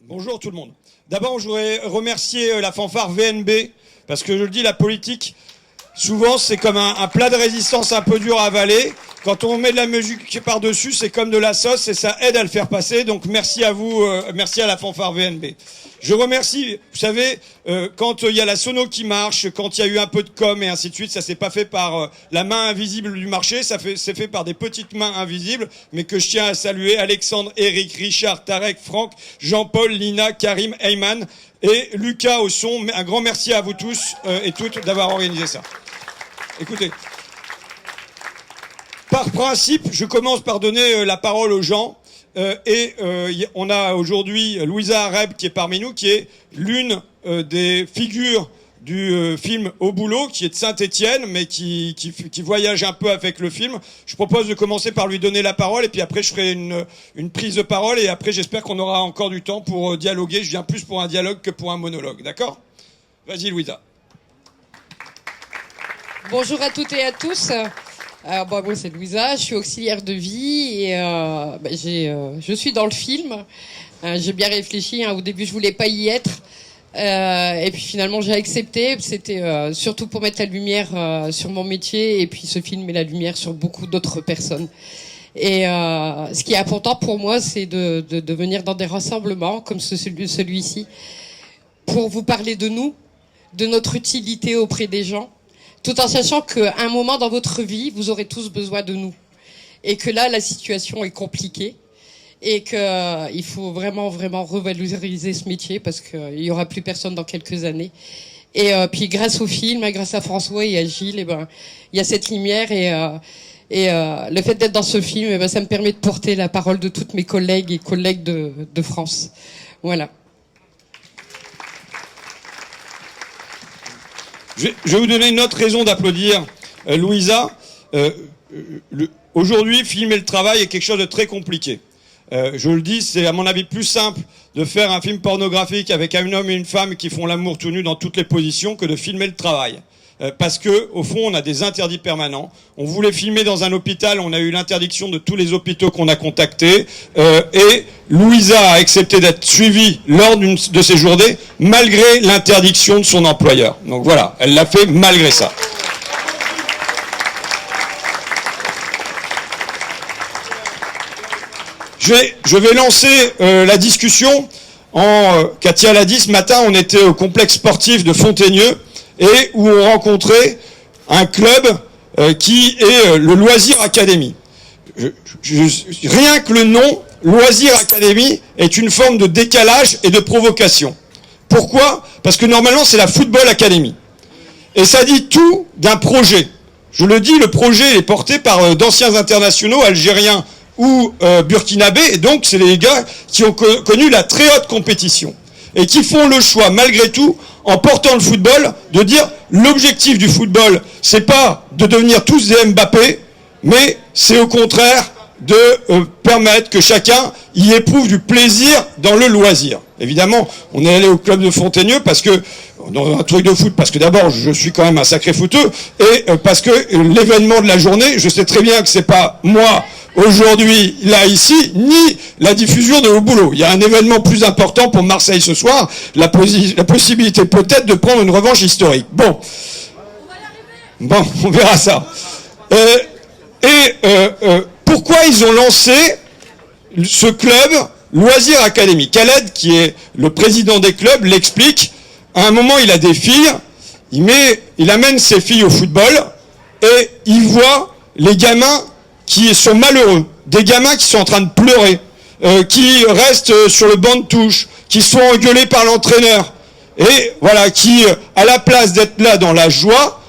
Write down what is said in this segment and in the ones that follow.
Bonjour tout le monde. D'abord, je voudrais remercier la fanfare VNB, parce que je le dis, la politique, souvent c'est comme un plat de résistance un peu dur à avaler. Quand on met de la musique par-dessus, c'est comme de la sauce et ça aide à le faire passer. Donc merci à vous, merci à la fanfare VNB. Je remercie, vous savez, quand il y a la sono qui marche, quand il y a eu un peu de com et ainsi de suite, ça s'est pas fait par la main invisible du marché, c'est fait par des petites mains invisibles, mais que je tiens à saluer: Alexandre, Eric, Richard, Tarek, Franck, Jean-Paul, Lina, Karim, Ayman et Lucas au son. Un grand merci à vous tous et toutes d'avoir organisé ça. Écoutez, par principe, je commence par donner la parole aux gens. On a aujourd'hui Louisa Areb qui est parmi nous, qui est l'une des figures du film Au Boulot, qui est de Saint-Étienne, mais qui voyage un peu avec le film. Je propose de commencer par lui donner la parole, et puis après je ferai une prise de parole, et après j'espère qu'on aura encore du temps pour dialoguer. Je viens plus pour un dialogue que pour un monologue, d'accord ? Vas-y Louisa. Bonjour à toutes et à tous. Moi c'est Louisa, je suis auxiliaire de vie et je suis dans le film. J'ai bien réfléchi, au début je voulais pas y être et puis finalement j'ai accepté. C'était surtout pour mettre la lumière sur mon métier, et puis ce film met la lumière sur beaucoup d'autres personnes. Et ce qui est important pour moi, c'est de venir dans des rassemblements comme celui-ci pour vous parler de nous, de notre utilité auprès des gens, tout en sachant qu'à un moment dans votre vie, vous aurez tous besoin de nous. Et que là, la situation est compliquée. Et qu'il faut vraiment, vraiment revaloriser ce métier, parce qu'il n'y aura plus personne dans quelques années. Et puis grâce au film, grâce à François et à Gilles, il y a cette lumière. Et le fait d'être dans ce film, ça me permet de porter la parole de toutes mes collègues et collègues de France. Voilà. Je vais vous donner une autre raison d'applaudir Louisa. Aujourd'hui, filmer le travail est quelque chose de très compliqué. Je le dis, c'est à mon avis plus simple de faire un film pornographique avec un homme et une femme qui font l'amour tout nu dans toutes les positions que de filmer le travail. Parce que, au fond, on a des interdits permanents. On voulait filmer dans un hôpital, on a eu l'interdiction de tous les hôpitaux qu'on a contactés. Et Louisa a accepté d'être suivie lors de ces journées, malgré l'interdiction de son employeur. Donc voilà, elle l'a fait malgré ça. Je vais lancer la discussion. Katia l'a dit, ce matin, on était au complexe sportif de Fontaigneux, et où on rencontrait un club qui est le Loisir Academy. Rien que le nom, Loisir Academy, est une forme de décalage et de provocation. Pourquoi ? Parce que normalement, c'est la Football Academy. Et ça dit tout d'un projet. Je le dis, le projet est porté par d'anciens internationaux algériens ou burkinabés, et donc c'est les gars qui ont connu la très haute compétition, et qui font le choix, malgré tout, en portant le football, de dire l'objectif du football, c'est pas de devenir tous des Mbappé, mais c'est au contraire de permettre que chacun y éprouve du plaisir dans le loisir. Évidemment, on est allé au club de Fontaigneux parce que, dans un truc de foot, parce que d'abord, je suis quand même un sacré footeux, et parce que l'événement de la journée, je sais très bien que c'est pas moi, aujourd'hui, là, ici, ni la diffusion de Au Boulot. Il y a un événement plus important pour Marseille ce soir, la possibilité peut-être de prendre une revanche historique. Bon, on verra ça. Pourquoi ils ont lancé ce club Loisir Academy ? Khaled, qui est le président des clubs, l'explique. À un moment, il a des filles, il amène ses filles au football, et il voit les gamins qui sont malheureux, des gamins qui sont en train de pleurer, qui restent sur le banc de touche, qui sont engueulés par l'entraîneur, et voilà, qui, à la place d'être là dans la joie,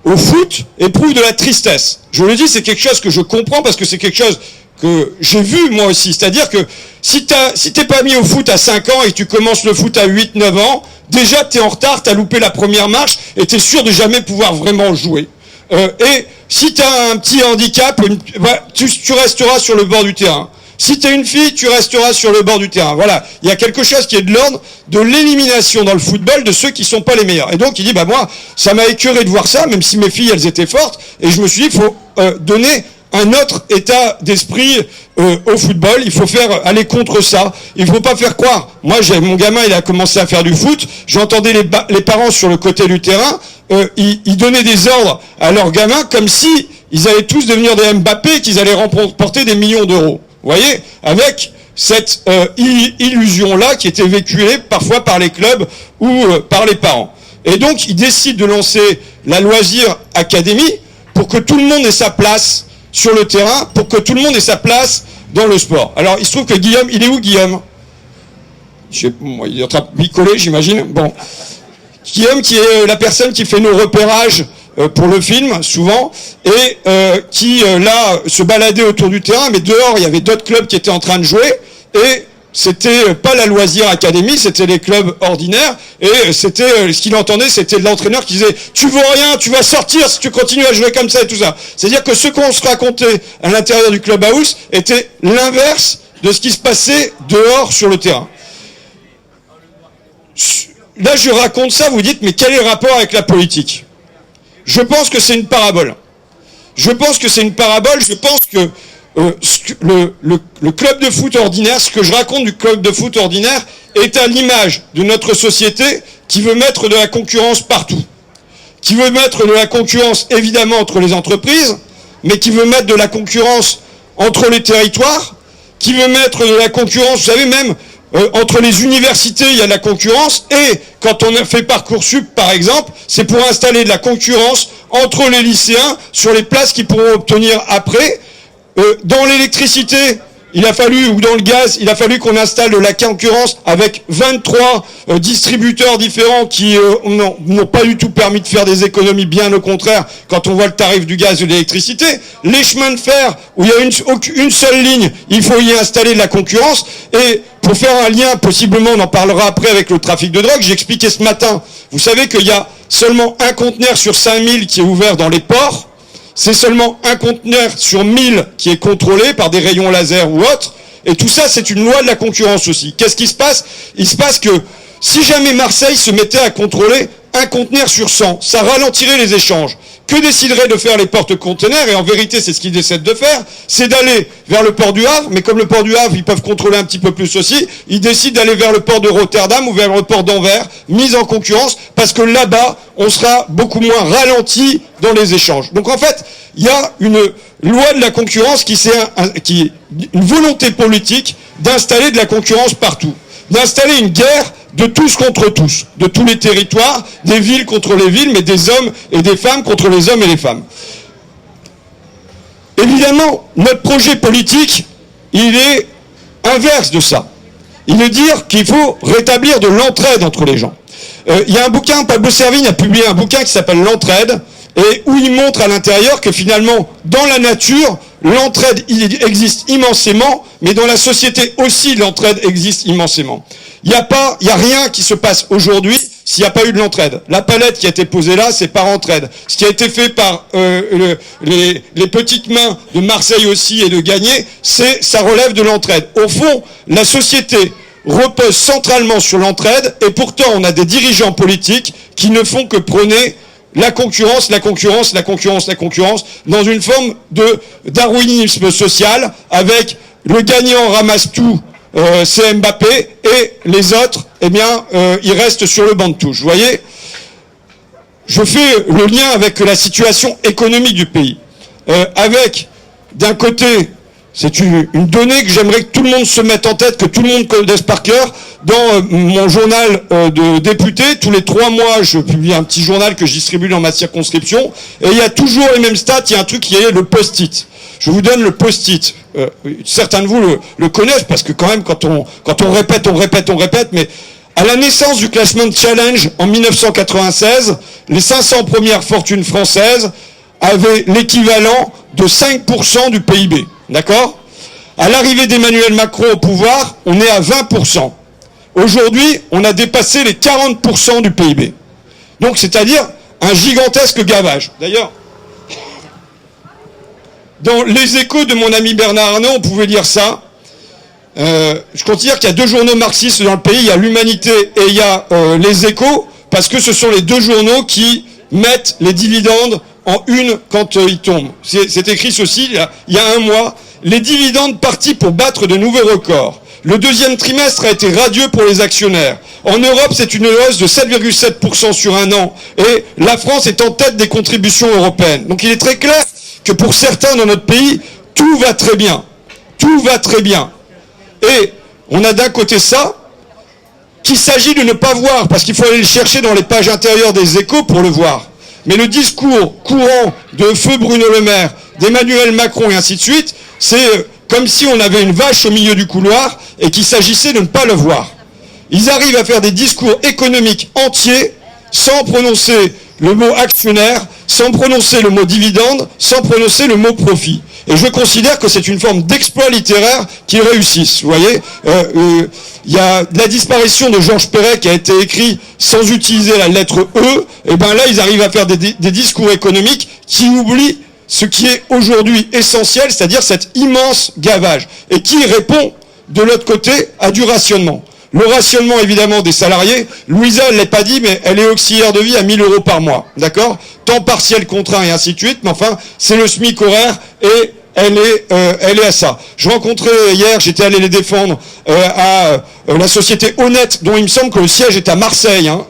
au foot, éprouvent de la tristesse. Je le dis, c'est quelque chose que je comprends, parce que c'est quelque chose que j'ai vu moi aussi. C'est-à-dire que si t'es pas mis au foot à 5 ans et que tu commences le foot à 8-9 ans, déjà t'es en retard, t'as loupé la première marche, et t'es sûr de jamais pouvoir vraiment jouer. Et si tu as un petit handicap, tu resteras sur le bord du terrain. Si tu es une fille, tu resteras sur le bord du terrain. Voilà, il y a quelque chose qui est de l'ordre de l'élimination dans le football de ceux qui sont pas les meilleurs. Et donc il dit, moi, ça m'a écœuré de voir ça, même si mes filles, elles étaient fortes, et je me suis dit, il faut donner un autre état d'esprit au football. Il faut aller contre ça. Il faut pas faire croire. Moi, mon gamin, il a commencé à faire du foot. J'entendais les parents sur le côté du terrain. Ils donnaient des ordres à leurs gamins comme si ils allaient tous devenir des Mbappé, qu'ils allaient remporter des millions d'euros. Vous voyez, avec cette illusion-là qui était véhiculée parfois par les clubs ou par les parents. Et donc, ils décident de lancer la Loisir Academy pour que tout le monde ait sa place sur le terrain, pour que tout le monde ait sa place dans le sport. Alors, il se trouve que Guillaume, il est où Guillaume? Il est en train de picoler, j'imagine. Bon. Guillaume, qui est la personne qui fait nos repérages pour le film, souvent, et qui, là, se baladait autour du terrain, mais dehors, il y avait d'autres clubs qui étaient en train de jouer, et c'était pas la Loisir Academy, c'était les clubs ordinaires, et c'était, ce qu'il entendait, c'était l'entraîneur qui disait « Tu vaux rien, tu vas sortir si tu continues à jouer comme ça et tout ça ». C'est-à-dire que ce qu'on se racontait à l'intérieur du clubhouse était l'inverse de ce qui se passait dehors sur le terrain. Là, je raconte ça, vous dites « Mais quel est le rapport avec la politique ?» Je pense que c'est une parabole. Je pense que le club de foot ordinaire, ce que je raconte du club de foot ordinaire, est à l'image de notre société qui veut mettre de la concurrence partout. Qui veut mettre de la concurrence, évidemment, entre les entreprises, mais qui veut mettre de la concurrence entre les territoires, qui veut mettre de la concurrence, vous savez, même entre les universités, il y a de la concurrence, et quand on a fait Parcoursup, par exemple, c'est pour installer de la concurrence entre les lycéens sur les places qu'ils pourront obtenir après. Dans l'électricité, il a fallu, ou dans le gaz, il a fallu qu'on installe de la concurrence avec 23 distributeurs différents qui n'ont pas du tout permis de faire des économies, bien au contraire, quand on voit le tarif du gaz et de l'électricité. Les chemins de fer, où il y a une seule ligne, il faut y installer de la concurrence. Et pour faire un lien, possiblement, on en parlera après avec le trafic de drogue, j'ai expliqué ce matin, vous savez qu'il y a seulement un conteneur sur 5000 qui est ouvert dans les ports. C'est seulement un conteneur sur 1000 qui est contrôlé par des rayons laser ou autres. Et tout ça, c'est une loi de la concurrence aussi. Qu'est-ce qui se passe? Il se passe que si jamais Marseille se mettait à contrôler un conteneur sur 100, ça ralentirait les échanges. Que décideraient de faire les porte-conteneurs? Et en vérité, c'est ce qu'ils essaient de faire, c'est d'aller vers le port du Havre, mais comme le port du Havre, ils peuvent contrôler un petit peu plus aussi, ils décident d'aller vers le port de Rotterdam ou vers le port d'Anvers, mis en concurrence, parce que là-bas, on sera beaucoup moins ralenti dans les échanges. Donc en fait, il y a une loi de la concurrence qui une volonté politique d'installer de la concurrence partout, d'installer une guerre de tous contre tous, de tous les territoires, des villes contre les villes, mais des hommes et des femmes contre les hommes et les femmes. Évidemment, notre projet politique, il est inverse de ça. Il est dire qu'il faut rétablir de l'entraide entre les gens. Il y a un bouquin, Pablo Servigne a publié un bouquin qui s'appelle L'entraide, et où il montre à l'intérieur que finalement, dans la nature, l'entraide existe immensément, mais dans la société aussi, l'entraide existe immensément. Il n'y a rien qui se passe aujourd'hui s'il n'y a pas eu de l'entraide. La palette qui a été posée là, c'est par entraide. Ce qui a été fait par les petites mains de Marseille aussi et de Gagné, ça relève de l'entraide. Au fond, la société repose centralement sur l'entraide, et pourtant on a des dirigeants politiques qui ne font que prôner la concurrence, dans une forme de darwinisme social, avec le gagnant ramasse tout, c'est Mbappé, et les autres, eh bien, ils restent sur le banc de touche. Vous voyez, je fais le lien avec la situation économique du pays. Avec, d'un côté, c'est une donnée que j'aimerais que tout le monde se mette en tête, que tout le monde connaisse par cœur. Dans mon journal de député, tous les 3 mois, je publie un petit journal que je distribue dans ma circonscription, et il y a toujours les mêmes stats, il y a un truc qui est le post-it. Je vous donne le post-it. Certains de vous le connaissent, parce que quand même, quand on répète, mais à la naissance du classement Challenge en 1996, les 500 premières fortunes françaises avaient l'équivalent de 5% du PIB. D'accord? À l'arrivée d'Emmanuel Macron au pouvoir, on est à 20%. Aujourd'hui, on a dépassé les 40% du PIB. Donc, c'est-à-dire un gigantesque gavage. D'ailleurs, dans les Échos de mon ami Bernard Arnault, on pouvait lire ça. Je considère qu'il y a 2 journaux marxistes dans le pays. Il y a l'Humanité et il y a les Échos, parce que ce sont les 2 journaux qui mettent les dividendes en une quand il tombe. C'est écrit ceci, il y a un mois, les dividendes partis pour battre de nouveaux records. Le deuxième trimestre a été radieux pour les actionnaires. En Europe, c'est une hausse de 7,7% sur un an. Et la France est en tête des contributions européennes. Donc il est très clair que pour certains dans notre pays, tout va très bien. Tout va très bien. Et on a d'un côté ça, qu'il s'agit de ne pas voir, parce qu'il faut aller le chercher dans les pages intérieures des Échos pour le voir. Mais le discours courant de feu Bruno Le Maire, d'Emmanuel Macron et ainsi de suite, c'est comme si on avait une vache au milieu du couloir et qu'il s'agissait de ne pas le voir. Ils arrivent à faire des discours économiques entiers sans prononcer le mot actionnaire, sans prononcer le mot dividende, sans prononcer le mot profit. Et je considère que c'est une forme d'exploit littéraire qu'ils réussissent. Vous voyez, il y a la disparition de Georges Perec qui a été écrit sans utiliser la lettre E. Et ben là, ils arrivent à faire des discours économiques qui oublient ce qui est aujourd'hui essentiel, c'est-à-dire cet immense gavage. Et qui répond, de l'autre côté, à du rationnement. Le rationnement, évidemment, des salariés. Louisa, elle ne l'a pas dit, mais elle est auxiliaire de vie à 1 000 € par mois. D'accord ? Temps partiel contraint et ainsi de suite. Mais enfin, c'est le SMIC horaire et elle est à ça. Je rencontrais hier, j'étais allé les défendre à la société Honnête, dont il me semble que le siège est à Marseille, hein,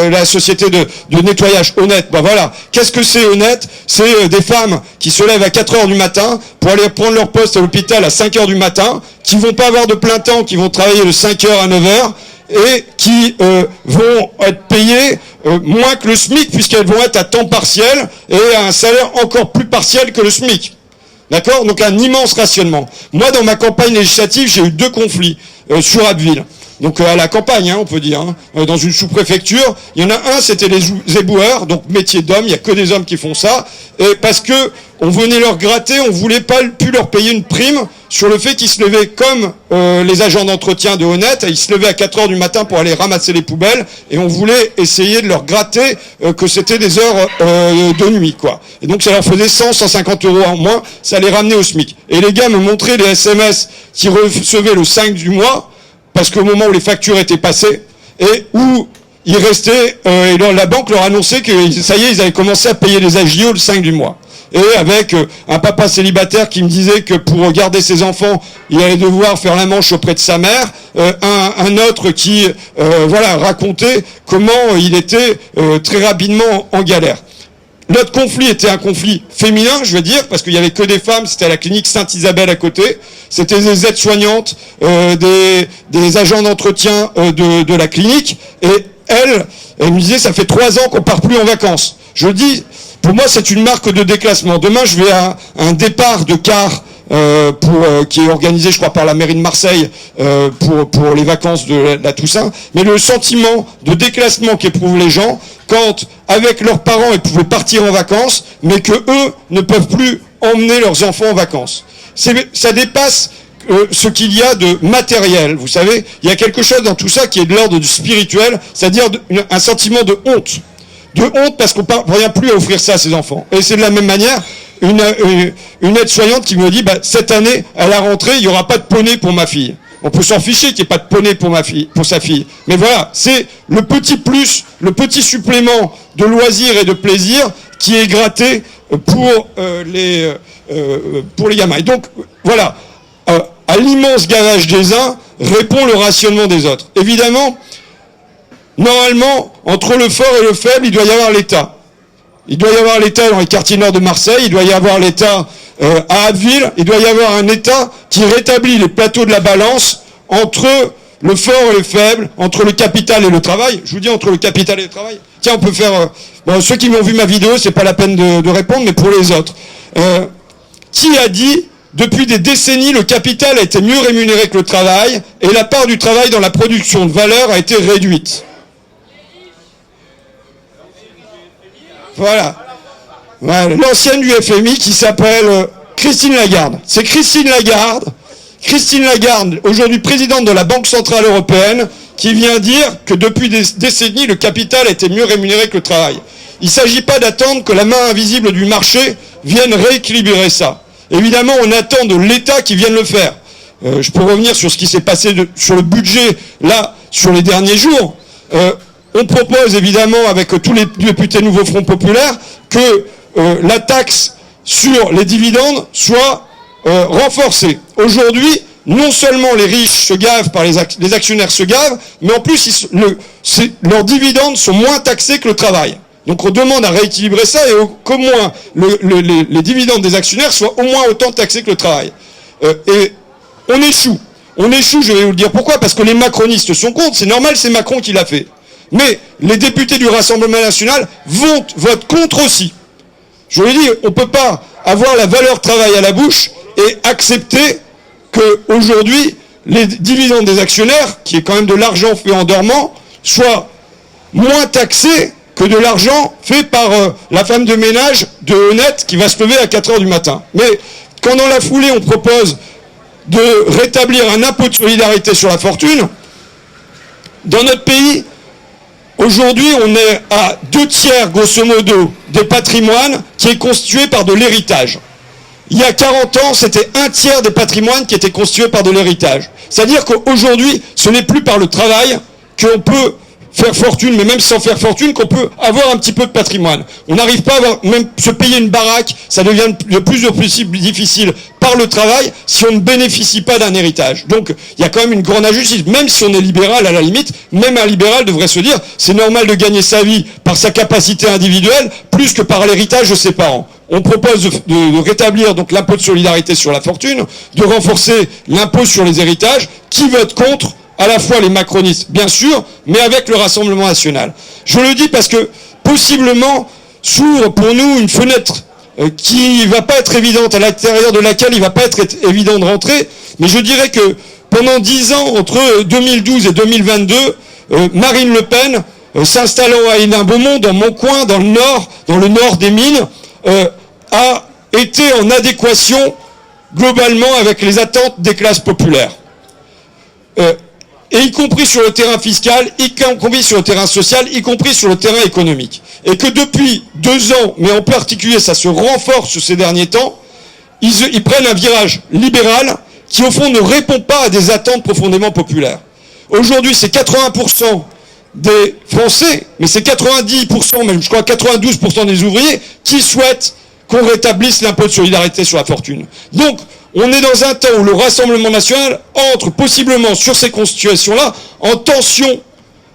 la société de nettoyage Honnête. Ben voilà, qu'est-ce que c'est Honnête ? C'est des femmes qui se lèvent à 4 heures du matin pour aller prendre leur poste à l'hôpital à 5 heures du matin, qui vont pas avoir de plein temps, qui vont travailler de 5 heures à 9 heures, et qui vont être payées moins que le SMIC, puisqu'elles vont être à temps partiel et à un salaire encore plus partiel que le SMIC. D'accord ? Donc un immense rationnement. Moi, dans ma campagne législative, j'ai eu 2 conflits sur Abbeville. Donc à la campagne, hein, on peut dire, hein, dans une sous-préfecture. Il y en a un, c'était les éboueurs, donc métier d'homme, il n'y a que des hommes qui font ça. Et parce que on venait leur gratter, on voulait pas plus leur payer une prime sur le fait qu'ils se levaient comme les agents d'entretien de Honnête, ils se levaient à 4 heures du matin pour aller ramasser les poubelles, et on voulait essayer de leur gratter que c'était des heures de nuit, quoi. Et donc ça leur faisait 150 € en moins, ça les ramenait au SMIC. Et les gars me montraient les SMS qu'ils recevaient le 5 du mois, parce qu'au moment où les factures étaient passées, et où ils restaient, et la banque leur annonçait que ça y est, ils avaient commencé à payer les AGIO le 5 du mois. Et avec un papa célibataire qui me disait que pour garder ses enfants, il allait devoir faire la manche auprès de sa mère, un autre qui racontait comment il était très rapidement en galère. Notre conflit était un conflit féminin, je veux dire, parce qu'il n'y avait que des femmes, c'était à la clinique Sainte-Isabelle à côté, c'était des aides-soignantes, des agents d'entretien de la clinique, et elle me disait, ça fait 3 ans qu'on part plus en vacances. Je dis, pour moi, c'est une marque de déclassement. Demain, je vais à un départ de car qui est organisé, je crois, par la mairie de Marseille pour les vacances de la Toussaint. Mais le sentiment de déclassement qu'éprouvent les gens quand, avec leurs parents, ils pouvaient partir en vacances, mais que eux ne peuvent plus emmener leurs enfants en vacances. Ça dépasse ce qu'il y a de matériel. Vous savez, il y a quelque chose dans tout ça qui est de l'ordre du spirituel, c'est-à-dire un sentiment de honte. De honte parce qu'on ne parvient plus à offrir ça à ses enfants. Et c'est de la même manière une aide-soignante qui me dit, cette année, à la rentrée, il n'y aura pas de poney pour ma fille. On peut s'en ficher qu'il n'y ait pas de poney pour sa fille. Mais voilà, c'est le petit plus, le petit supplément de loisirs et de plaisir qui est gratté pour les gamins. Et donc, voilà, à l'immense gavage des uns, répond le rationnement des autres. Évidemment, normalement, entre le fort et le faible, il doit y avoir l'État. Il doit y avoir l'État dans les quartiers nord de Marseille, il doit y avoir l'État à Abbeville, il doit y avoir un État qui rétablit les plateaux de la balance entre le fort et le faible, entre le capital et le travail. Je vous dis entre le capital et le travail. Tiens, on peut faire... ceux qui m'ont vu ma vidéo, c'est pas la peine de répondre, mais pour les autres. Qui a dit, depuis des décennies, le capital a été mieux rémunéré que le travail, et la part du travail dans la production de valeur a été réduite? Voilà. L'ancienne du FMI qui s'appelle Christine Lagarde. C'est Christine Lagarde, aujourd'hui présidente de la Banque Centrale Européenne, qui vient dire que depuis des décennies, le capital a été mieux rémunéré que le travail. Il ne s'agit pas d'attendre que la main invisible du marché vienne rééquilibrer ça. Évidemment, on attend de l'État qui vienne le faire. Je peux revenir sur ce qui s'est passé sur le budget, là, sur les derniers jours. On propose évidemment avec tous les députés Nouveau Front Populaire que la taxe sur les dividendes soit renforcée. Aujourd'hui, non seulement les riches se gavent, les actionnaires se gavent, mais en plus leurs dividendes sont moins taxés que le travail. Donc on demande à rééquilibrer ça et qu'au moins les dividendes des actionnaires soient au moins autant taxés que le travail. Et on échoue. On échoue, je vais vous le dire pourquoi, parce que les macronistes sont contre, c'est normal, c'est Macron qui l'a fait. Mais les députés du Rassemblement national votent contre aussi. Je vous l'ai dit, on ne peut pas avoir la valeur travail à la bouche et accepter qu'aujourd'hui, les dividendes des actionnaires, qui est quand même de l'argent fait en dormant, soient moins taxés que de l'argent fait par la femme de ménage de Honnête qui va se lever à 4 heures du matin. Mais quand dans la foulée, on propose de rétablir un impôt de solidarité sur la fortune, dans notre pays, aujourd'hui, on est à 2/3, grosso modo, des patrimoines qui est constitué par de l'héritage. Il y a 40 ans, c'était 1/3 des patrimoines qui étaient constitués par de l'héritage. C'est-à-dire qu'aujourd'hui, ce n'est plus par le travail qu'on peut faire fortune, mais même sans faire fortune, qu'on peut avoir un petit peu de patrimoine. On n'arrive pas à même se payer une baraque, ça devient de plus en plus difficile par le travail si on ne bénéficie pas d'un héritage. Donc, il y a quand même une grande injustice. Même si on est libéral, à la limite, même un libéral devrait se dire, c'est normal de gagner sa vie par sa capacité individuelle, plus que par l'héritage de ses parents. On propose de rétablir donc l'impôt de solidarité sur la fortune, de renforcer l'impôt sur les héritages. Qui vote contre ? À la fois les macronistes, bien sûr, mais avec le Rassemblement national. Je le dis parce que, possiblement, s'ouvre pour nous une fenêtre qui va pas être évidente, à l'intérieur de laquelle il va pas être évident de rentrer, mais je dirais que pendant 10 ans, entre 2012 et 2022, Marine Le Pen, s'installant à Hénin-Beaumont, dans mon coin, dans le nord des Mines, a été en adéquation, globalement, avec les attentes des classes populaires. Et y compris sur le terrain fiscal, y compris sur le terrain social, y compris sur le terrain économique. Et que depuis 2 ans, mais en particulier ça se renforce ces derniers temps, ils prennent un virage libéral qui au fond ne répond pas à des attentes profondément populaires. Aujourd'hui, c'est 80% des Français, mais c'est 90%, même je crois 92% des ouvriers qui souhaitent qu'on rétablisse l'impôt de solidarité sur la fortune. Donc, on est dans un temps où le Rassemblement national entre possiblement sur ces constitutions-là en tension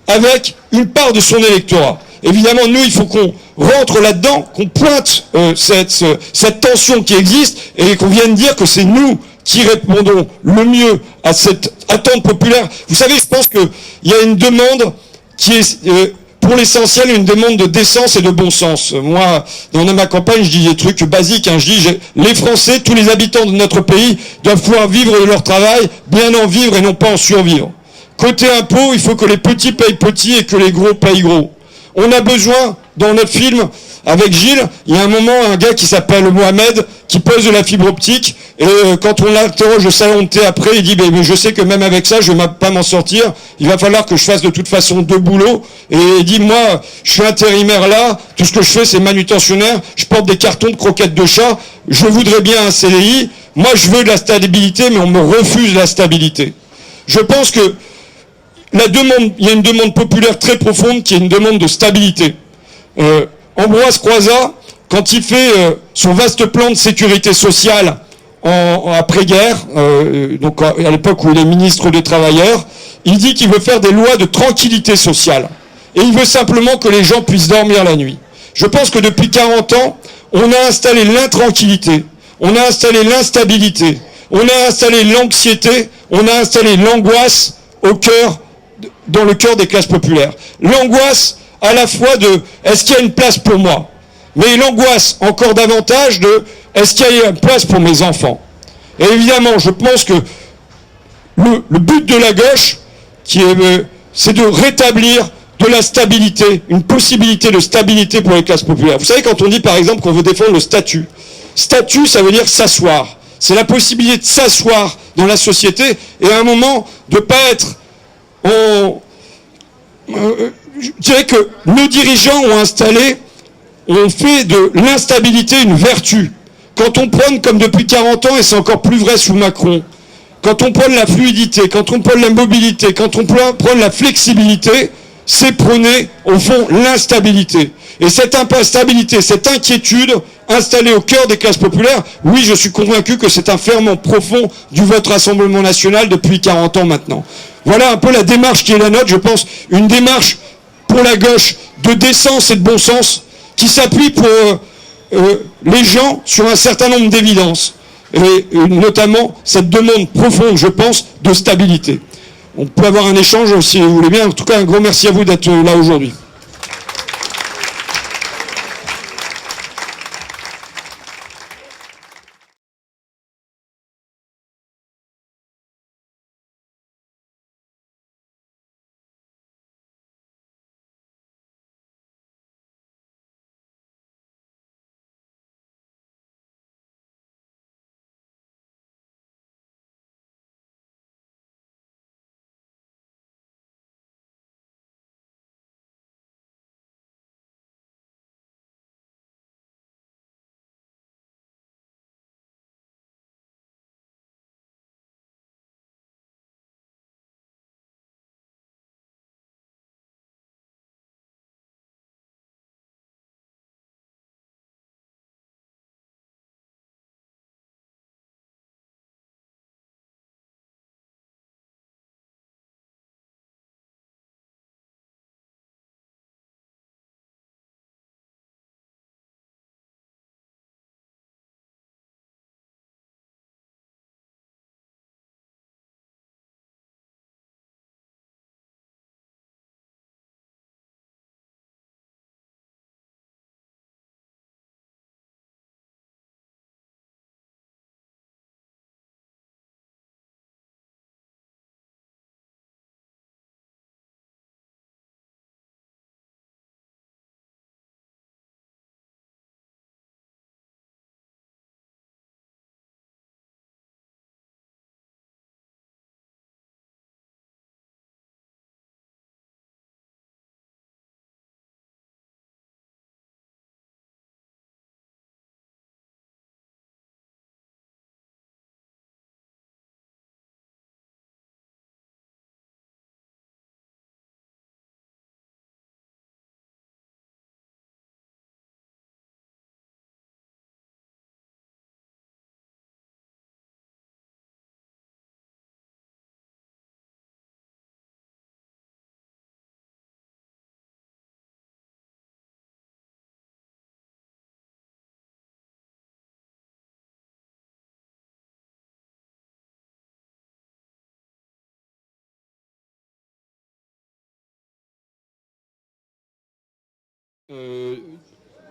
avec une part de son électorat. Évidemment, nous, il faut qu'on rentre là-dedans, qu'on pointe cette tension qui existe et qu'on vienne dire que c'est nous qui répondons le mieux à cette attente populaire. Vous savez, je pense qu'il y a une demande qui est... pour l'essentiel, une demande de décence et de bon sens. Moi, dans ma campagne, je dis des trucs basiques. Je dis, les Français, tous les habitants de notre pays doivent pouvoir vivre de leur travail, bien en vivre et non pas en survivre. Côté impôt, il faut que les petits payent petits et que les gros payent gros. On a besoin, dans notre film, avec Gilles, il y a un moment, un gars qui s'appelle Mohamed, qui pose de la fibre optique, et quand on l'interroge au salon de thé après, il dit, mais je sais que même avec ça, je ne vais pas m'en sortir, il va falloir que je fasse de toute façon 2 boulots, et il dit, moi, je suis intérimaire là, tout ce que je fais, c'est manutentionnaire, je porte des cartons de croquettes de chat, je voudrais bien un CDI, moi, je veux de la stabilité, mais on me refuse la stabilité. Je pense que il y a une demande populaire très profonde qui est une demande de stabilité. Ambroise Croizat, quand il fait son vaste plan de sécurité sociale après-guerre, donc à l'époque où il est ministre des Travailleurs, il dit qu'il veut faire des lois de tranquillité sociale. Et il veut simplement que les gens puissent dormir la nuit. Je pense que depuis 40 ans, on a installé l'intranquillité, on a installé l'instabilité, on a installé l'anxiété, on a installé l'angoisse dans le cœur des classes populaires. L'angoisse à la fois de « est-ce qu'il y a une place pour moi ?» mais l'angoisse encore davantage de « est-ce qu'il y a une place pour mes enfants ?» Et évidemment, je pense que le but de la gauche, c'est de rétablir de la stabilité, une possibilité de stabilité pour les classes populaires. Vous savez, quand on dit par exemple qu'on veut défendre le statut, statut, ça veut dire s'asseoir. C'est la possibilité de s'asseoir dans la société et à un moment de ne pas être je dirais que nos dirigeants ont fait de l'instabilité une vertu. Quand on prône, comme depuis 40 ans, et c'est encore plus vrai sous Macron, quand on prône la fluidité, quand on prône la mobilité, quand on prône la flexibilité, c'est prôner, au fond, l'instabilité. Et cette instabilité, cette inquiétude installée au cœur des classes populaires, oui, je suis convaincu que c'est un ferment profond du vote Rassemblement National depuis 40 ans maintenant. Voilà un peu la démarche qui est la nôtre, je pense, une démarche pour la gauche de décence et de bon sens, qui s'appuie pour les gens sur un certain nombre d'évidences, et notamment cette demande profonde, je pense, de stabilité. On peut avoir un échange si vous voulez bien. En tout cas, un gros merci à vous d'être là aujourd'hui.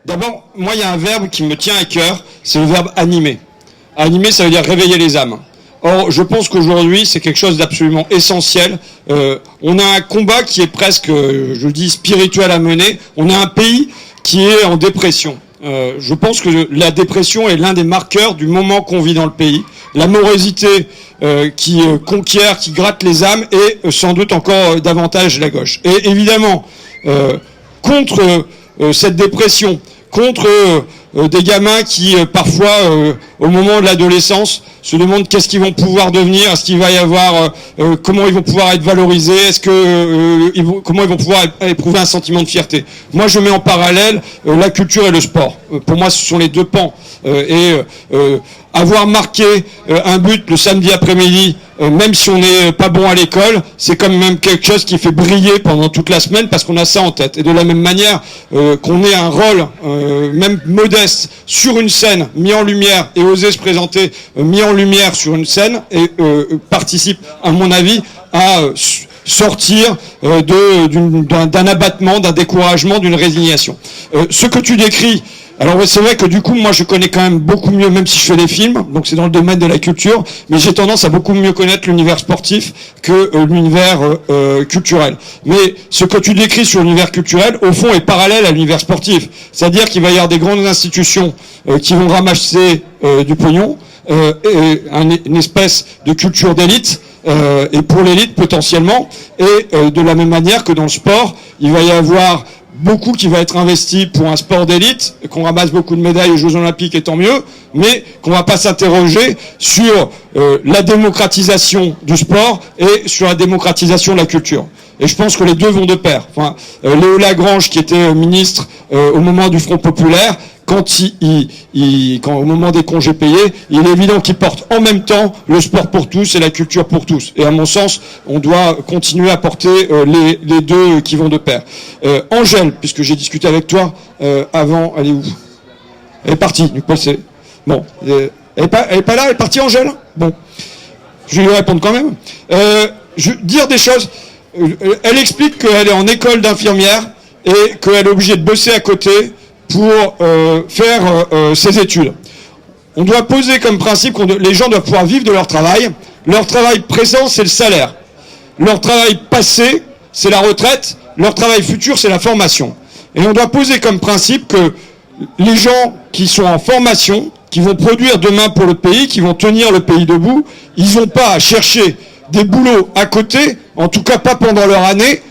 D'abord, moi, il y a un verbe qui me tient à cœur, c'est le verbe animer. Animer, ça veut dire réveiller les âmes. Or, je pense qu'aujourd'hui, c'est quelque chose d'absolument essentiel. On a un combat qui est presque, je dis, spirituel à mener. On a un pays qui est en dépression. Je pense que la dépression est l'un des marqueurs du moment qu'on vit dans le pays. La morosité qui conquiert, qui gratte les âmes et sans doute encore davantage la gauche. Et évidemment, contre cette dépression, contre des gamins qui parfois au moment de l'adolescence se demandent qu'est-ce qu'ils vont pouvoir devenir, est-ce qu'il va y avoir comment ils vont pouvoir être valorisés, est-ce que comment ils vont pouvoir éprouver un sentiment de fierté. Moi je mets en parallèle la culture et le sport. Pour moi ce sont les deux pans avoir marqué un but le samedi après-midi, même si on n'est pas bon à l'école, c'est quand même quelque chose qui fait briller pendant toute la semaine parce qu'on a ça en tête. Et de la même manière qu'on ait un rôle, même modeste, sur une scène, mis en lumière et oser se présenter, mis en lumière sur une scène, et participe, à mon avis, à sortir d'un abattement, d'un découragement, d'une résignation. Ce que tu décris, alors c'est vrai que du coup, moi je connais quand même beaucoup mieux, même si je fais des films, donc c'est dans le domaine de la culture, mais j'ai tendance à beaucoup mieux connaître l'univers sportif que l'univers culturel. Mais ce que tu décris sur l'univers culturel, au fond, est parallèle à l'univers sportif. C'est-à-dire qu'il va y avoir des grandes institutions qui vont ramasser du pognon, une espèce de culture d'élite, et pour l'élite potentiellement, et de la même manière que dans le sport, il va y avoir beaucoup qui va être investi pour un sport d'élite, qu'on ramasse beaucoup de médailles aux Jeux Olympiques, et tant mieux, mais qu'on va pas s'interroger sur la démocratisation du sport et sur la démocratisation de la culture. Et je pense que les deux vont de pair. Enfin, Léo Lagrange, qui était ministre au moment du Front populaire, quand au moment des congés payés, il est évident qu'il porte en même temps le sport pour tous et la culture pour tous. Et à mon sens, on doit continuer à porter les deux qui vont de pair. Angèle, puisque j'ai discuté avec toi avant, elle est où? Elle est partie, du coup c'est... Bon, elle est pas là, elle est partie Angèle? Bon, je vais lui répondre quand même. Dire des choses, elle explique qu'elle est en école d'infirmière et qu'elle est obligée de bosser à côté pour faire ses études. On doit poser comme principe que les gens doivent pouvoir vivre de leur travail. Leur travail présent, c'est le salaire. Leur travail passé, c'est la retraite. Leur travail futur, c'est la formation. Et on doit poser comme principe que les gens qui sont en formation, qui vont produire demain pour le pays, qui vont tenir le pays debout, ils n'ont pas à chercher des boulots à côté, en tout cas pas pendant leur année,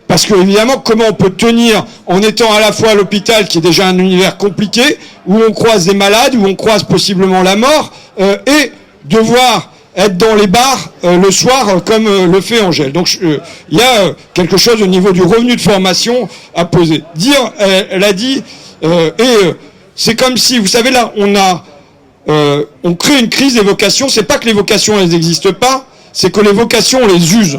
parce que évidemment, comment on peut tenir en étant à la fois à l'hôpital, qui est déjà un univers compliqué, où on croise des malades, où on croise possiblement la mort, et devoir être dans les bars le soir, comme le fait Angèle. Donc il y a quelque chose au niveau du revenu de formation à poser. Elle a dit, c'est comme si, vous savez là, on crée une crise des vocations. C'est pas que les vocations elles n'existent pas, c'est que les vocations on les use.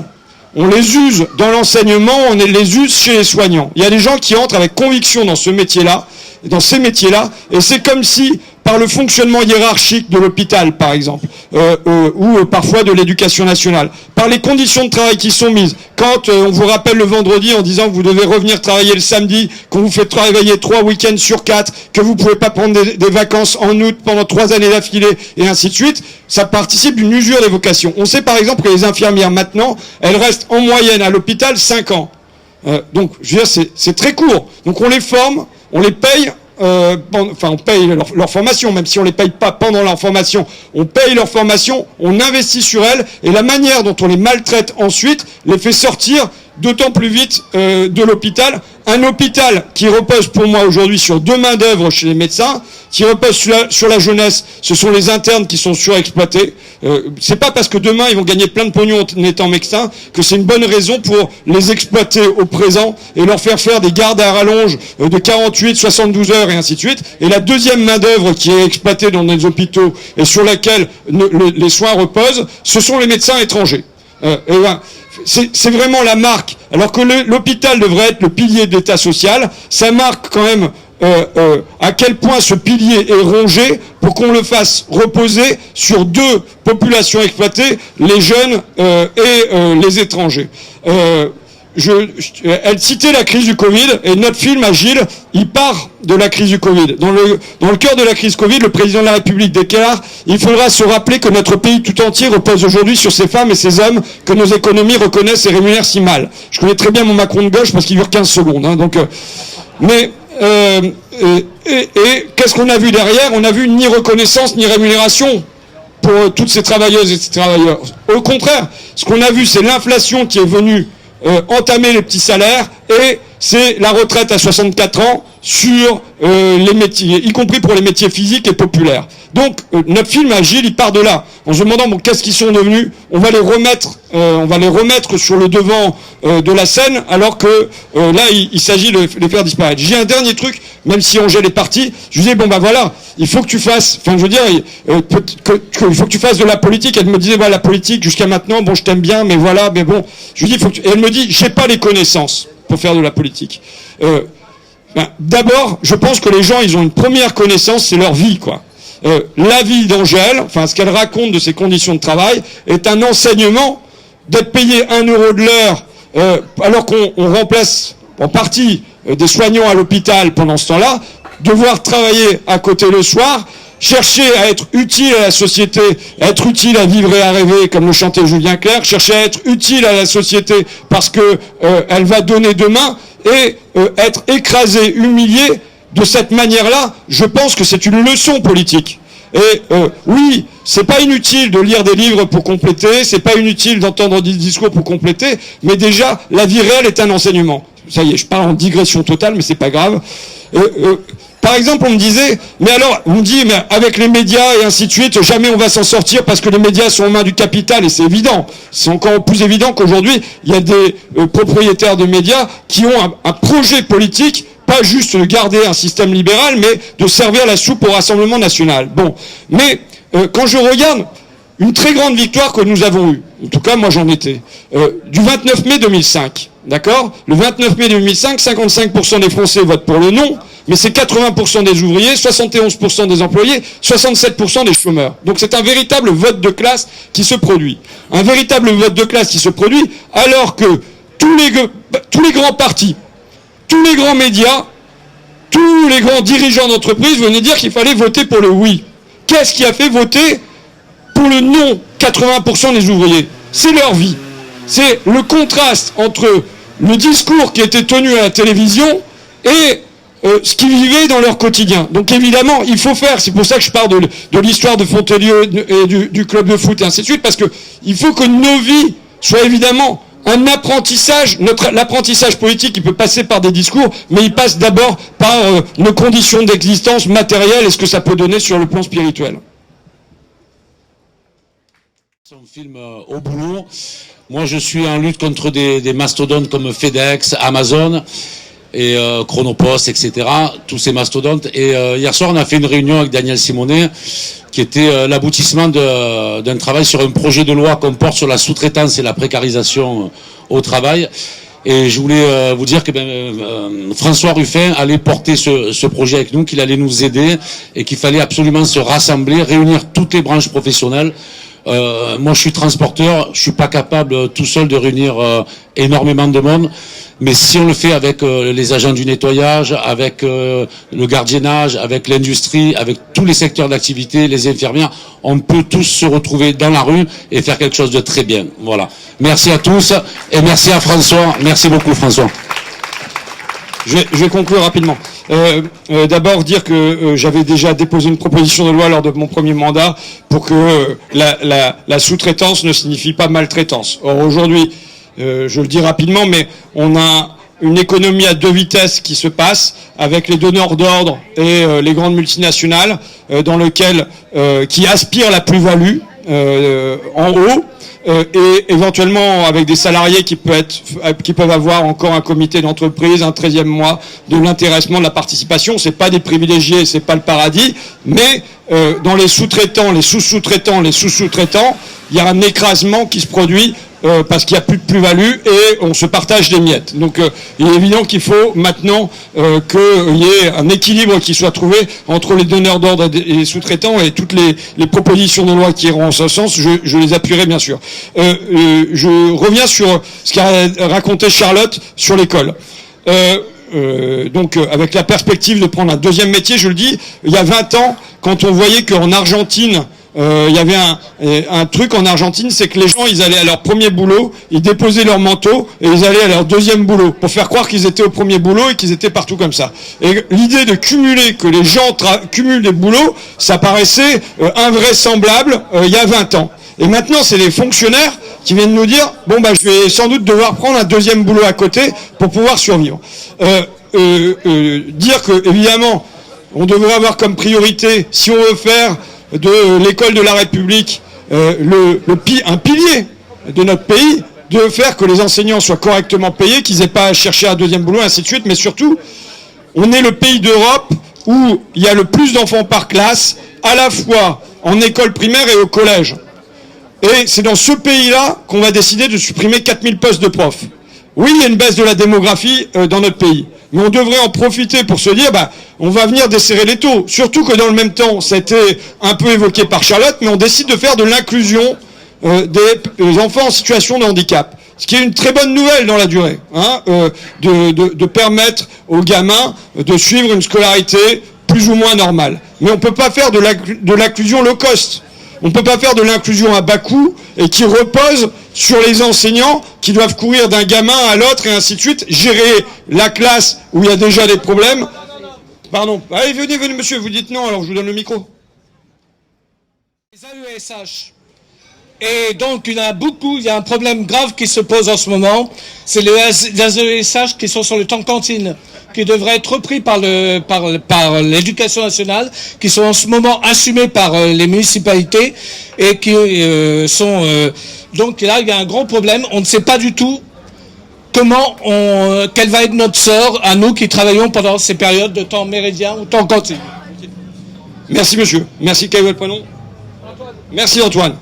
On les use dans l'enseignement, on les use chez les soignants. Il y a des gens qui entrent avec conviction dans ce métier-là, dans ces métiers-là, et c'est comme si, par le fonctionnement hiérarchique de l'hôpital, par exemple, ou parfois de l'éducation nationale, par les conditions de travail qui sont mises, quand on vous rappelle le vendredi en disant que vous devez revenir travailler le samedi, qu'on vous fait travailler 3 week-ends sur 4, que vous ne pouvez pas prendre des vacances en août pendant 3 années d'affilée, et ainsi de suite, ça participe d'une usure des vocations. On sait par exemple que les infirmières maintenant, elles restent en moyenne à l'hôpital 5 ans. Donc, je veux dire, c'est très court. Donc on les forme, on les paye, on paye leur formation, même si on les paye pas pendant leur formation, on paye leur formation, on investit sur elles, et la manière dont on les maltraite ensuite les fait sortir d'autant plus vite de l'hôpital. Un hôpital qui repose pour moi aujourd'hui sur 2 main-d'œuvre chez les médecins, qui repose sur la jeunesse, ce sont les internes qui sont surexploités. C'est pas parce que demain ils vont gagner plein de pognon en étant médecins que c'est une bonne raison pour les exploiter au présent et leur faire des gardes à rallonge de 48, 72 heures et ainsi de suite. Et la deuxième main-d'œuvre qui est exploitée dans les hôpitaux et sur laquelle les soins reposent, ce sont les médecins étrangers. C'est vraiment la marque. Alors que l'hôpital devrait être le pilier de l'État social, ça marque quand même à quel point ce pilier est rongé pour qu'on le fasse reposer sur 2 populations exploitées, les jeunes et les étrangers. Elle citait la crise du Covid, et notre film, Agile, il part de la crise du Covid. Dans le cœur de la crise Covid, le président de la République déclare « Il faudra se rappeler que notre pays tout entier repose aujourd'hui sur ces femmes et ces hommes que nos économies reconnaissent et rémunèrent si mal. » Je connais très bien mon Macron de gauche parce qu'il dure 15 secondes. Hein, qu'est-ce qu'on a vu derrière? On a vu ni reconnaissance ni rémunération pour toutes ces travailleuses et ces travailleurs. Au contraire, ce qu'on a vu, c'est l'inflation qui est venue entamer les petits salaires, et c'est la retraite à 64 ans sur les métiers, y compris pour les métiers physiques et populaires. Donc notre film Agile, il part de là, en se demandant qu'est-ce qu'ils sont devenus. On va les remettre sur le devant de la scène, alors que là il s'agit de les faire disparaître. J'ai un dernier truc, même si Angèle est partie, je lui dis voilà, il faut que tu fasses, il faut que tu fasses de la politique. Elle me disait la politique jusqu'à maintenant, je t'aime bien, mais voilà, mais bon, je lui dis et elle me dit j'ai pas les connaissances pour faire de la politique. D'abord, je pense que les gens, ils ont une première connaissance, c'est leur vie, quoi. La vie d'Angèle, ce qu'elle raconte de ses conditions de travail, est un enseignement d'être payé 1 euro de l'heure, alors qu'on remplace en partie des soignants à l'hôpital pendant ce temps-là, devoir travailler à côté le soir, chercher à être utile à la société, être utile à vivre et à rêver, comme le chantait Julien Clerc, chercher à être utile à la société parce que elle va donner demain, et être écrasé, humilié de cette manière-là, je pense que c'est une leçon politique. Et oui, c'est pas inutile de lire des livres pour compléter, c'est pas inutile d'entendre des discours pour compléter, mais déjà, la vie réelle est un enseignement. ça y est, je parle en digression totale, mais c'est pas grave. Par exemple, on me disait, mais alors, on me dit, mais avec les médias et ainsi de suite, jamais on va s'en sortir parce que les médias sont aux mains du capital, et c'est évident. C'est encore plus évident qu'aujourd'hui, il y a des propriétaires de médias qui ont un projet politique, pas juste de garder un système libéral, mais de servir la soupe au Rassemblement national. Bon, mais quand je regarde une très grande victoire que nous avons eue, en tout cas moi j'en étais, du 29 mai 2005, d'accord ? Le 29 mai 2005, 55% des Français votent pour le non, mais c'est 80% des ouvriers, 71% des employés, 67% des chômeurs. Donc c'est un véritable vote de classe qui se produit. Un véritable vote de classe qui se produit alors que tous les grands partis, tous les grands médias, tous les grands dirigeants d'entreprise venaient dire qu'il fallait voter pour le oui. Qu'est-ce qui a fait voter pour le non 80% des ouvriers? C'est leur vie. C'est le contraste entre le discours qui était tenu à la télévision et ce qu'ils vivaient dans leur quotidien. Donc évidemment, il faut faire, c'est pour ça que je parle de l'histoire de Fontelieu et du club de foot et ainsi de suite, parce qu'il faut que nos vies soient évidemment un apprentissage. L'apprentissage politique, il peut passer par des discours, mais il passe d'abord par nos conditions d'existence matérielles et ce que ça peut donner sur le plan spirituel. Son film au boulot. Moi, je suis en lutte contre des mastodontes comme FedEx, Amazon et Chronopost, etc. Tous ces mastodontes. Et hier soir, on a fait une réunion avec Daniel Simonet, qui était l'aboutissement d'un travail sur un projet de loi qu'on porte sur la sous-traitance et la précarisation au travail. Et je voulais vous dire que François Ruffin allait porter ce projet avec nous, qu'il allait nous aider et qu'il fallait absolument se rassembler, réunir toutes les branches professionnelles. Moi, je suis transporteur, je suis pas capable tout seul de réunir énormément de monde. Mais si on le fait avec les agents du nettoyage, avec le gardiennage, avec l'industrie, avec tous les secteurs d'activité, les infirmières, on peut tous se retrouver dans la rue et faire quelque chose de très bien. Voilà. Merci à tous et merci à François. Merci beaucoup, François. Je vais conclure rapidement. D'abord dire que j'avais déjà déposé une proposition de loi lors de mon premier mandat pour que la sous-traitance ne signifie pas maltraitance. Or aujourd'hui, je le dis rapidement, mais on a une économie à deux vitesses qui se passe avec les donneurs d'ordre et les grandes multinationales dans lequel qui aspirent la plus-value en haut. Et éventuellement avec des salariés qui peuvent avoir encore un comité d'entreprise, un 13e mois, de l'intéressement, de la participation. C'est pas des privilégiés, c'est pas le paradis, mais dans les sous-traitants, les sous-sous-traitants, les sous-sous-traitants, il y a un écrasement qui se produit parce qu'il n'y a plus de plus-value et on se partage des miettes. Donc il est évident qu'il faut maintenant qu'il y ait un équilibre qui soit trouvé entre les donneurs d'ordre et les sous-traitants, et toutes les propositions de loi qui iront en ce sens, je les appuierai bien sûr. Je reviens sur ce qu'a raconté Charlotte sur l'école. Donc avec la perspective de prendre un deuxième métier, je le dis, il y a 20 ans, quand on voyait qu'en Argentine, il y avait un truc en Argentine, c'est que les gens, ils allaient à leur premier boulot, ils déposaient leur manteau et ils allaient à leur deuxième boulot pour faire croire qu'ils étaient au premier boulot et qu'ils étaient partout comme ça. Et l'idée de cumuler, que les gens cumulent des boulots, ça paraissait invraisemblable il y a 20 ans. Et maintenant, c'est les fonctionnaires qui viennent nous dire « Bon, je vais sans doute devoir prendre un deuxième boulot à côté pour pouvoir survivre. » Dire que, évidemment, on devrait avoir comme priorité, si on veut faire de l'école de la République un pilier de notre pays, de faire que les enseignants soient correctement payés, qu'ils n'aient pas à chercher un deuxième boulot, ainsi de suite. Mais surtout, on est le pays d'Europe où il y a le plus d'enfants par classe, à la fois en école primaire et au collège. Et c'est dans ce pays-là qu'on va décider de supprimer 4000 postes de profs. Oui, il y a une baisse de la démographie dans notre pays. Mais on devrait en profiter pour se dire, on va venir desserrer les taux. Surtout que dans le même temps, ça a été un peu évoqué par Charlotte, mais on décide de faire de l'inclusion des enfants en situation de handicap. Ce qui est une très bonne nouvelle dans la durée, de permettre aux gamins de suivre une scolarité plus ou moins normale. Mais on ne peut pas faire de l'inclusion low cost. On ne peut pas faire de l'inclusion à bas coût et qui repose sur les enseignants qui doivent courir d'un gamin à l'autre et ainsi de suite, gérer la classe où il y a déjà des problèmes. Pardon. Allez, venez, monsieur, vous dites non, alors je vous donne le micro. Les AESH, Et donc, il y a un problème grave qui se pose en ce moment. C'est les AESH qui sont sur le temps de cantine, qui devraient être repris par l'éducation nationale, qui sont en ce moment assumés par les municipalités et qui donc là, il y a un gros problème. On ne sait pas du tout quel va être notre sort à nous qui travaillons pendant ces périodes de temps méridien ou temps cantine. Merci monsieur. Merci, quel est votre prénom ? Merci Antoine.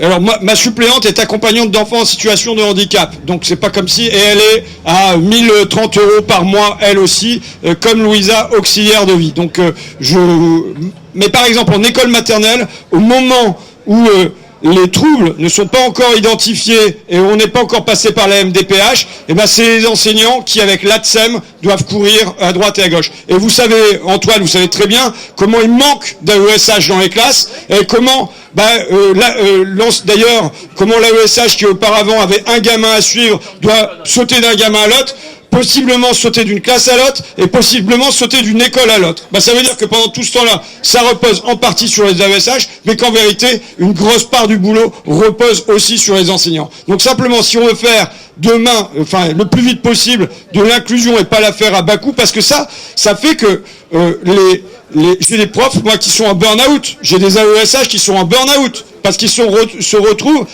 Alors ma suppléante est accompagnante d'enfants en situation de handicap, donc c'est pas comme si, et elle est à 1030 € par mois, elle aussi, comme Louisa, auxiliaire de vie. Donc mais par exemple en école maternelle, au moment où les troubles ne sont pas encore identifiés et on n'est pas encore passé par la MDPH, et ben c'est les enseignants qui, avec l'ATSEM, doivent courir à droite et à gauche. Et vous savez, Antoine, vous savez très bien comment il manque d'AESH dans les classes et comment, d'ailleurs, comment l'AESH qui auparavant avait un gamin à suivre doit sauter d'un gamin à l'autre, possiblement sauter d'une classe à l'autre et possiblement sauter d'une école à l'autre. Ça veut dire que pendant tout ce temps-là, ça repose en partie sur les AESH, mais qu'en vérité, une grosse part du boulot repose aussi sur les enseignants. Donc simplement, si on veut faire demain, le plus vite possible, de l'inclusion et pas la faire à bas coût, parce que ça fait que j'ai des profs, moi, qui sont en burn-out, j'ai des AESH qui sont en burn-out, parce qu'ils se retrouvent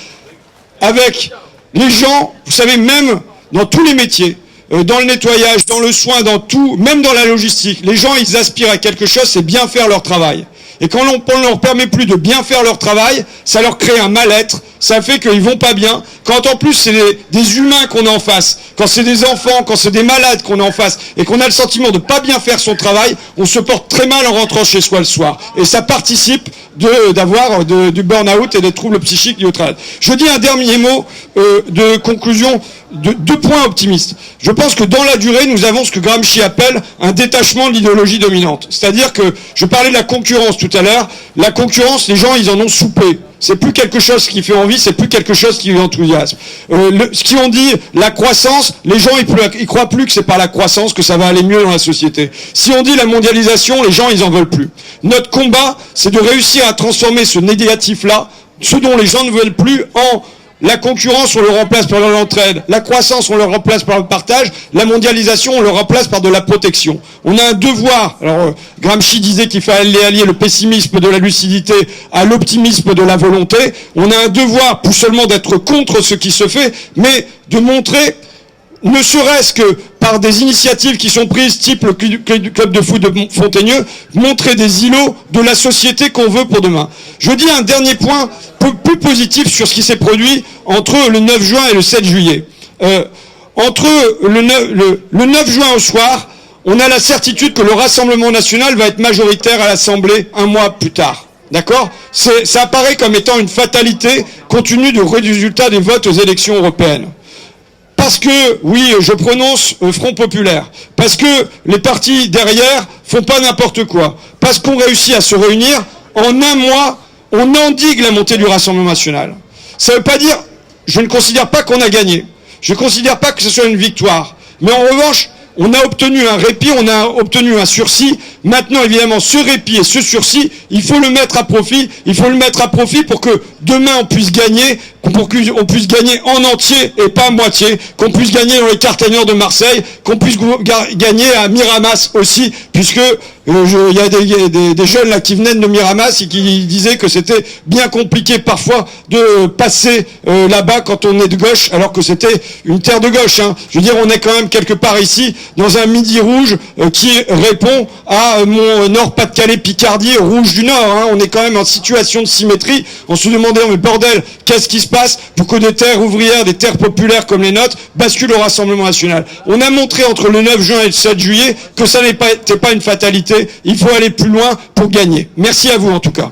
avec les gens, vous savez, même dans tous les métiers, dans le nettoyage, dans le soin, dans tout, même dans la logistique. Les gens, ils aspirent à quelque chose, c'est bien faire leur travail. Et quand on ne leur permet plus de bien faire leur travail, ça leur crée un mal-être, ça fait qu'ils vont pas bien. Quand en plus c'est des humains qu'on a en face, quand c'est des enfants, quand c'est des malades qu'on a en face, et qu'on a le sentiment de pas bien faire son travail, on se porte très mal en rentrant chez soi le soir. Et ça participe d'avoir du burn-out et des troubles psychiques liés au travail. Je dis un dernier mot de conclusion, deux points optimistes. Je pense que dans la durée, nous avons ce que Gramsci appelle un détachement de l'idéologie dominante. C'est-à-dire que, je parlais de la concurrence tout à l'heure, la concurrence, les gens, ils en ont soupé. C'est plus quelque chose qui fait envie, c'est plus quelque chose qui enthousiasme. Ce qui ont dit la croissance, les gens ils croient plus que c'est par la croissance que ça va aller mieux dans la société. Si on dit la mondialisation, les gens ils en veulent plus. Notre combat, c'est de réussir à transformer ce négatif-là, ce dont les gens ne veulent plus, en la concurrence, on le remplace par l'entraide. La croissance, on le remplace par le partage. La mondialisation, on le remplace par de la protection. On a un devoir. Alors, Gramsci disait qu'il fallait allier le pessimisme de la lucidité à l'optimisme de la volonté. On a un devoir, plus seulement d'être contre ce qui se fait, mais de montrer, ne serait-ce que par des initiatives qui sont prises, type le club de foot de Fontaigneux, montrer des îlots de la société qu'on veut pour demain. Je dis un dernier point plus positif sur ce qui s'est produit entre le 9 juin et le 7 juillet. Entre le 9 juin au soir, on a la certitude que le Rassemblement national va être majoritaire à l'Assemblée un mois plus tard. D'accord ? Ça apparaît comme étant une fatalité compte tenu du résultat des votes aux élections européennes. Parce que, oui, je prononce Front Populaire. Parce que les partis derrière font pas n'importe quoi. Parce qu'on réussit à se réunir, en un mois, on endigue la montée du Rassemblement national. Ça veut pas dire, je ne considère pas qu'on a gagné. Je ne considère pas que ce soit une victoire. Mais en revanche, on a obtenu un répit, on a obtenu un sursis. Maintenant, évidemment, ce répit et ce sursis, il faut le mettre à profit. Il faut le mettre à profit pour que demain on puisse gagner, pour qu'on puisse gagner en entier et pas à moitié, qu'on puisse gagner dans les Cartagnères de Marseille, qu'on puisse gagner à Miramas aussi, puisque il y a des jeunes là qui venaient de Miramas et qui disaient que c'était bien compliqué parfois de passer là-bas quand on est de gauche, alors que c'était une terre de gauche. Hein. Je veux dire, on est quand même quelque part ici dans un Midi rouge qui répond à mon Nord-Pas-de-Calais Picardie rouge du Nord. Hein. On est quand même en situation de symétrie. On se demandait, mais bordel, qu'est-ce qui se passe pour que des terres ouvrières, des terres populaires comme les nôtres basculent au Rassemblement national? On a montré entre le 9 juin et le 7 juillet que ça n'était pas une fatalité. Il faut aller plus loin pour gagner. Merci à vous en tout cas.